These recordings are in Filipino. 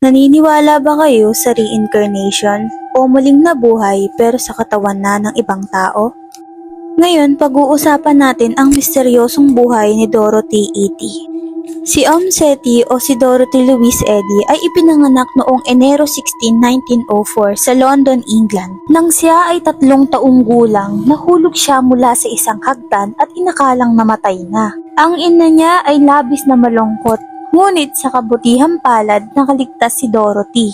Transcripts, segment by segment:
Naniniwala ba kayo sa reincarnation o muling nabuhay pero sa katawan na ng ibang tao? Ngayon, pag-uusapan natin ang misteryosong buhay ni Dorothy Eddy. Si Seti o si Dorothy Louise Eddy ay ipinanganak noong Enero 16, 1904 sa London, England. Nang siya ay 3 taong gulang, nahulog siya mula sa isang hagdan at inakalang namatay na. Ang ina niya ay labis na malungkot. Ngunit sa kabutihang palad, nakaligtas si Dorothy.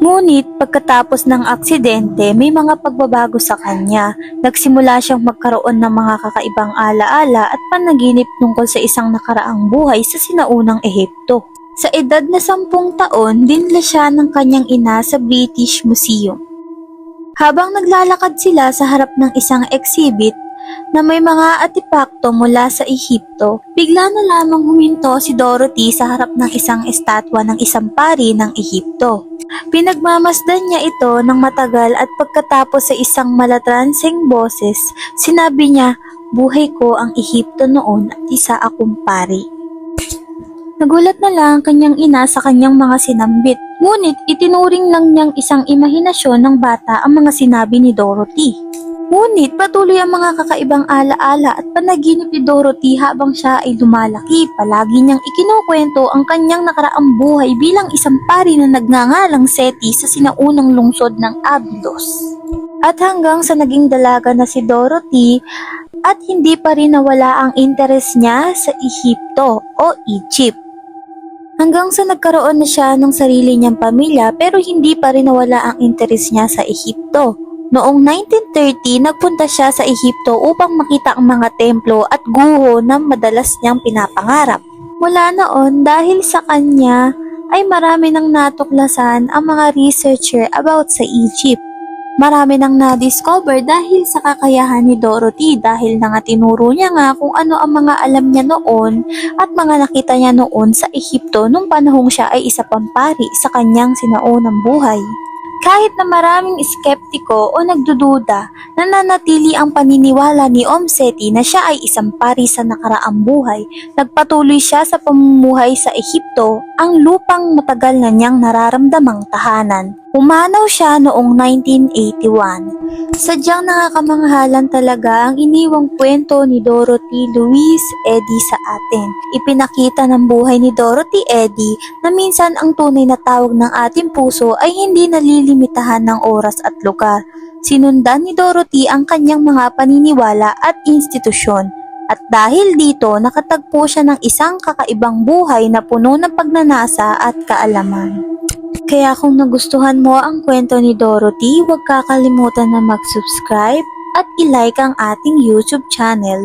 Ngunit pagkatapos ng aksidente, may mga pagbabago sa kanya. Nagsimula siyang magkaroon ng mga kakaibang alaala at panaginip tungkol sa isang nakaraang buhay sa sinaunang Ehipto. Sa edad na 10 taon, dinala siya ng kanyang ina sa British Museum. Habang naglalakad sila sa harap ng isang exhibit, na may mga artipakto mula sa Ehipto, bigla na lamang huminto si Dorothy sa harap ng isang estatwa ng isang pari ng Ehipto. Pinagmamasdan niya ito ng matagal at pagkatapos sa isang malatranseng boses, sinabi niya, "Buhay ko ang Ehipto noon at isa akong pari." Nagulat na lang ang kanyang ina sa kanyang mga sinambit, ngunit itinuring lang niyang isang imahinasyon ng bata ang mga sinabi ni Dorothy. Ngunit patuloy ang mga kakaibang alaala at panaginip ni Dorothy habang siya ay lumalaki. Palagi niyang ikinukwento ang kanyang nakaraang buhay bilang isang pari na nagngangalang Seti sa sinaunang lungsod ng Abydos. At hanggang sa naging dalaga na si Dorothy at hindi pa rin nawala ang interes niya sa Ehipto o Egypt. Hanggang sa nagkaroon na siya ng sarili niyang pamilya pero hindi pa rin nawala ang interes niya sa Ehipto. Noong 1930, nagpunta siya sa Ehipto upang makita ang mga templo at guho na madalas niyang pinapangarap. Mula noon, dahil sa kanya, ay marami nang natuklasan ang mga researcher about sa Egypt. Marami nang na-discover dahil sa kakayahan ni Dorothy dahil na nga tinuro niya nga kung ano ang mga alam niya noon at mga nakita niya noon sa Ehipto nung panahong siya ay isa pang pari sa kanyang sinaunang buhay. Kahit na maraming skeptiko o nagdududa, nananatili ang paniniwala ni Seti na siya ay isang pari sa nakaraang buhay. Nagpatuloy siya sa pamumuhay sa Ehipto, ang lupang matagal na niyang nararamdamang tahanan. Umanaw siya noong 1981. Sadyang nakakamanghalan talaga ang iniwang kwento ni Dorothy Louise Eddy sa atin. Ipinakita ng buhay ni Dorothy Eddy na minsan ang tunay na tawag ng ating puso ay hindi nalilimitahan ng oras at lugar. Sinundan ni Dorothy ang kanyang mga paniniwala at institusyon. At dahil dito, nakatagpo siya ng isang kakaibang buhay na puno ng pagnanasa at kaalaman. Kaya kung nagustuhan mo ang kwento ni Dorothy, huwag kakalimutan na mag-subscribe at i-like ang ating YouTube channel.